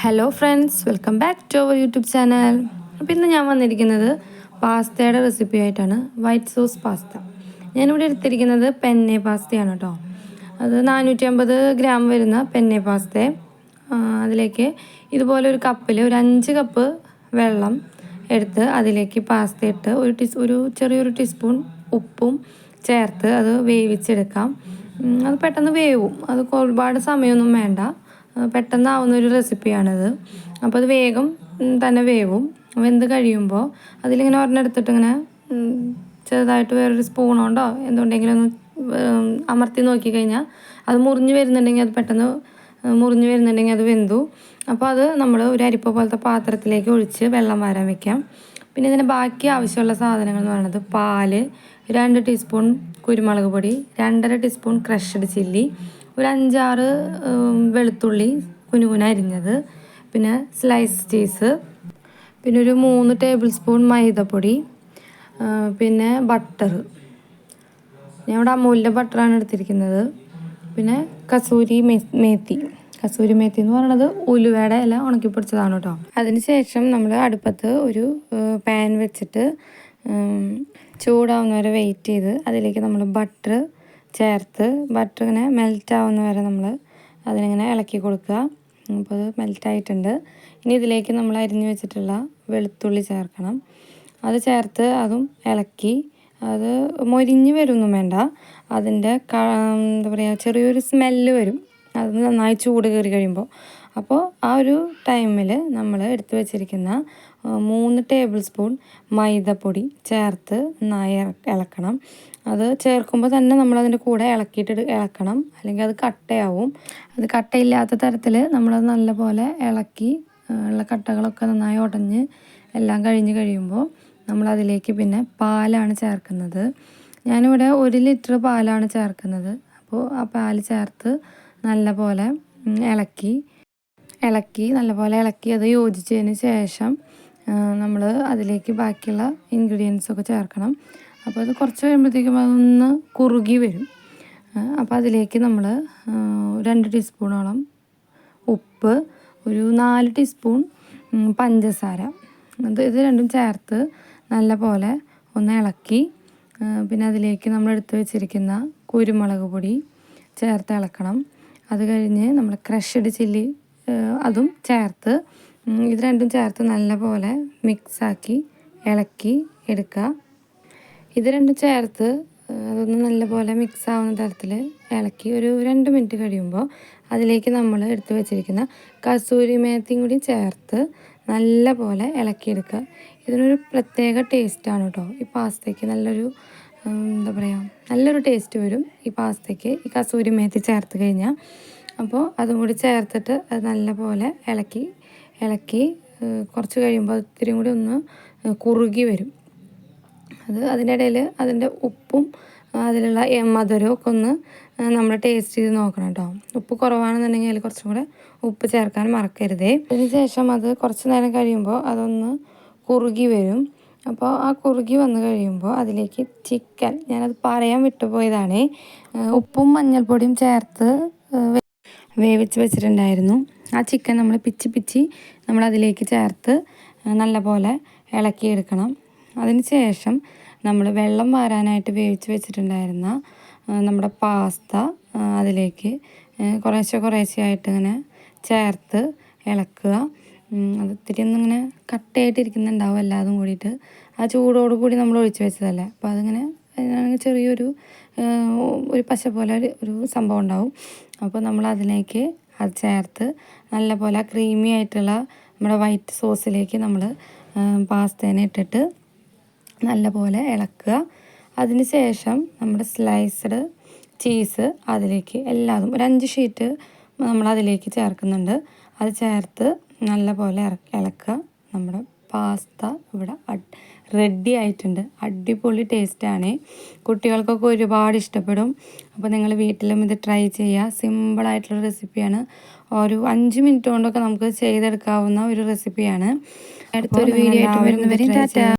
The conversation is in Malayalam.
Hello friends, welcome back to our YouTube channel. അപ്പോൾ ഇന്ന് ഞാൻ വന്നിരിക്കുന്നത് പാസ്തയുടെ റെസിപ്പി ആയിട്ടാണ്. White sauce pasta. ഞാനിവിടെ എടുത്തിരിക്കുന്നത് പെന്നെ പാസ്തയാണ് കേട്ടോ. അത് 450 ഗ്രാം വരുന്ന പെന്നെ പാസ്ത. അതിലേക്ക് ഇതുപോലെ ഒരു കപ്പിൽ ഒരു 5 കപ്പ് വെള്ളം എടുത്ത് അതിലേക്ക് പാസ്ത ഇട്ട് ഒരു ചെറിയൊരു ടീസ്പൂൺ ഉപ്പും ചേർത്ത് അത് വേവിച്ചെടുക്കാം. അത് പെട്ടെന്ന് വേവും. അത് ഒരുപാട് സമയമൊന്നും വേണ്ട, പെട്ടെന്നാവുന്ന ഒരു റെസിപ്പിയാണിത്. അപ്പോൾ അത് വേഗം തന്നെ വേവും. വെന്ത് കഴിയുമ്പോൾ അതിലിങ്ങനെ ഒരെണ്ണെടുത്തിട്ട് ഇങ്ങനെ ചെറുതായിട്ട് വേറൊരു സ്പൂൺ കൊണ്ടോ എന്തുണ്ടെങ്കിലും ഒന്ന് അമർത്തി നോക്കിക്കഴിഞ്ഞാൽ അത് മുറിഞ്ഞ് വരുന്നുണ്ടെങ്കിൽ അത് പെട്ടെന്ന് മുറിഞ്ഞ് വരുന്നുണ്ടെങ്കിൽ അത് വെന്തു. അപ്പോൾ അത് നമ്മൾ ഒരു അരിപ്പ പോലത്തെ പാത്രത്തിലേക്ക് ഒഴിച്ച് വെള്ളം വരാൻ വെക്കാം. പിന്നെ ഇതിന് ബാക്കി ആവശ്യമുള്ള സാധനങ്ങൾ എന്ന് പറയുന്നത് പാല്, 2 ടീസ്പൂൺ കുരുമുളക് പൊടി, 2.5 ടീസ്പൂൺ ക്രഷ്ഡ് ചില്ലി, ഒരു 5-6 വെളുത്തുള്ളി കുനുകുന അരിഞ്ഞത്, പിന്നെ സ്ലൈസ് ചീസ്, പിന്നെ ഒരു 3 ടേബിൾ സ്പൂൺ മൈദപ്പൊടി, പിന്നെ ബട്ടർ. ഞാൻ ഇവിടെ അമൂലിൻ്റെ ബട്ടറാണ് എടുത്തിരിക്കുന്നത്. പിന്നെ കസൂരി മേത്തി എന്ന് പറയുന്നത് ഉലുവയുടെ ഇല ഉണക്കിപ്പൊടിച്ചതാണ് കേട്ടോ. അതിന് ശേഷം നമ്മൾ അടുപ്പത്ത് ഒരു പാൻ വെച്ചിട്ട് ചൂടാവുന്നവരെ വെയിറ്റ് ചെയ്ത് അതിലേക്ക് നമ്മൾ ബട്ടർ ചേർത്ത് ബട്ടർ ഇങ്ങനെ മെൽറ്റ് ആവുന്ന വരെ നമ്മൾ അതിനിങ്ങനെ ഇളക്കി കൊടുക്കുക. അപ്പോൾ അത് മെൽറ്റായിട്ടുണ്ട്. ഇനി ഇതിലേക്ക് നമ്മൾ അരിഞ്ഞു വെച്ചിട്ടുള്ള വെളുത്തുള്ളി ചേർക്കണം. അത് ചേർത്ത് അതും ഇളക്കി അത് മൊരിഞ്ഞ് വരുമൊന്നും വേണ്ട. അതിൻ്റെ എന്താ പറയുക, ചെറിയൊരു സ്മെല്ല് വരും അത് നന്നായി ചൂട് കയറി കഴിയുമ്പോൾ. അപ്പോൾ ആ ഒരു ടൈമിൽ നമ്മൾ എടുത്തു വെച്ചിരിക്കുന്ന 3 ടേബിൾ സ്പൂൺ മൈദപ്പൊടി ചേർത്ത് നന്നായി ഇളക്കണം. അത് ചേർക്കുമ്പോൾ തന്നെ നമ്മളതിൻ്റെ കൂടെ ഇളക്കണം, അല്ലെങ്കിൽ അത് കട്ടയാവും. അത് കട്ടയില്ലാത്ത തരത്തിൽ നമ്മളത് നല്ലപോലെ ഇളക്കി ഉള്ള കട്ടകളൊക്കെ നന്നായി ഉടഞ്ഞ് എല്ലാം കഴിഞ്ഞ് കഴിയുമ്പോൾ നമ്മളതിലേക്ക് പിന്നെ പാലാണ് ചേർക്കുന്നത്. ഞാനിവിടെ 1 ലിറ്റർ പാലാണ് ചേർക്കുന്നത്. അപ്പോൾ ആ പാല് ചേർത്ത് നല്ലപോലെ നല്ലപോലെ ഇളക്കി അത് യോജിച്ചതിന് ശേഷം നമ്മൾ അതിലേക്ക് ബാക്കിയുള്ള ഇൻഗ്രീഡിയൻസൊക്കെ ചേർക്കണം. അപ്പോൾ അത് കുറച്ച് കഴിയുമ്പോഴത്തേക്കും അതൊന്ന് കുറുകി വരും. അപ്പോൾ അതിലേക്ക് നമ്മൾ 2 ടീസ്പൂണോളം ഉപ്പ്, ഒരു 4 ടീസ്പൂൺ പഞ്ചസാര, ഇത് രണ്ടും ചേർത്ത് നല്ലപോലെ ഒന്ന് ഇളക്കി പിന്നെ അതിലേക്ക് നമ്മൾ എടുത്ത് വെച്ചിരിക്കുന്ന കുരുമുളക് പൊടി ചേർത്ത് ഇളക്കണം. അത് കഴിഞ്ഞ് നമ്മൾ ക്രഷ്ഡ് ചില്ലി അതും ചേർത്ത് ഇത് രണ്ടും ചേർത്ത് നല്ലപോലെ മിക്സാക്കി ഇളക്കി എടുക്കുക. ഇത് രണ്ടും ചേർത്ത് അതൊന്ന് നല്ലപോലെ മിക്സ് ആവുന്ന തരത്തിൽ ഇളക്കി ഒരു 2 മിനിറ്റ് കഴിയുമ്പോൾ അതിലേക്ക് നമ്മൾ എടുത്ത് വെച്ചിരിക്കുന്ന കസൂരി മേത്തിയും കൂടി ചേർത്ത് നല്ലപോലെ ഇളക്കിയെടുക്കുക. ഇതിനൊരു പ്രത്യേക ടേസ്റ്റാണ് കേട്ടോ. ഈ പാസ്തയ്ക്ക് എന്താ പറയുക, നല്ലൊരു ടേസ്റ്റ് വരും ഈ പാസ്തയ്ക്ക് ഈ കസൂരി മേത്തി ചേർത്ത് കഴിഞ്ഞാൽ. അപ്പോൾ അതും കൂടി ചേർത്തിട്ട് അത് നല്ലപോലെ ഇളക്കി കുറച്ച് കഴിയുമ്പോൾ ഇത്തിരി കൂടി ഒന്ന് കുറുകി വരും. അതിൻ്റെ ഇടയിൽ അതിൻ്റെ ഉപ്പും അതിലുള്ള മധുരവും ഒക്കെ ഒന്ന് നമ്മൾ ടേസ്റ്റ് ചെയ്ത് നോക്കണം കേട്ടോ. ഉപ്പ് കുറവാണെന്നുണ്ടെങ്കിൽ അതിൽ കുറച്ചും കൂടെ ഉപ്പ് ചേർക്കാൻ മറക്കരുതേ. അതിന് ശേഷം അത് കുറച്ച് നേരം കഴിയുമ്പോൾ അതൊന്ന് കുറുകി വരും. അപ്പോൾ ആ കുറുകി വന്ന് കഴിയുമ്പോൾ അതിലേക്ക് ചിക്കൻ, ഞാനത് പറയാൻ വിട്ടുപോയതാണ്, ഉപ്പും മഞ്ഞൾപ്പൊടിയും ചേർത്ത് വേവിച്ച് വെച്ചിട്ടുണ്ടായിരുന്നു. ആ ചിക്കൻ നമ്മൾ പിച്ചി നമ്മളതിലേക്ക് ചേർത്ത് നല്ലപോലെ ഇളക്കിയെടുക്കണം. അതിന് ശേഷം നമ്മൾ വെള്ളം വാരാനായിട്ട് വേവിച്ച് വെച്ചിട്ടുണ്ടായിരുന്ന നമ്മുടെ പാസ്ത അതിലേക്ക് കുറേശ്ശെയായിട്ട് ഇങ്ങനെ ചേർത്ത് ഇളക്കുക. അത് ഇത്തിരി ഒന്നിങ്ങനെ കട്ടയായിട്ടിരിക്കുന്നുണ്ടാവും എല്ലാതും കൂടിയിട്ട്. ആ ചൂടോട് കൂടി നമ്മൾ ഒഴിച്ച് വെച്ചതല്ലേ, അപ്പോൾ അതിങ്ങനെ ചെറിയൊരു പശ പോലെ ഒരു സംഭവം ഉണ്ടാവും. അപ്പോൾ നമ്മൾ അതിലേക്ക് അത് ചേർത്ത് നല്ലപോലെ ക്രീമി ആയിട്ടുള്ള നമ്മുടെ വൈറ്റ് സോസിലേക്ക് നമ്മൾ പാസ്തേനെ ഇട്ടിട്ട് നല്ലപോലെ ഇളക്കുക. അതിന് ശേഷം നമ്മുടെ സ്ലൈസ്ഡ് ചീസ് അതിലേക്ക് എല്ലാതും ഒരു 5 ഷീറ്റ് നമ്മളതിലേക്ക് ചേർക്കുന്നുണ്ട്. അത് ചേർത്ത് നല്ലപോലെ ഇളക്കുക. നമ്മുടെ പാസ്ത ഇവിടെ റെഡി ആയിട്ടുണ്ട്. അടിപൊളി ടേസ്റ്റാണ്. കുട്ടികൾക്കൊക്കെ ഒരുപാട് ഇഷ്ടപ്പെടും. അപ്പോൾ നിങ്ങൾ വീട്ടിലും ഇത് ട്രൈ ചെയ്യുക. സിമ്പിളായിട്ടുള്ള റെസിപ്പിയാണ്. ഒരു 5 മിനിറ്റ് കൊണ്ടൊക്കെ നമുക്ക് ചെയ്തെടുക്കാവുന്ന ഒരു റെസിപ്പിയാണ്. അടുത്തൊരു വീഡിയോ ആയിട്ട് വരുന്നവരെയും ടാറ്റാ.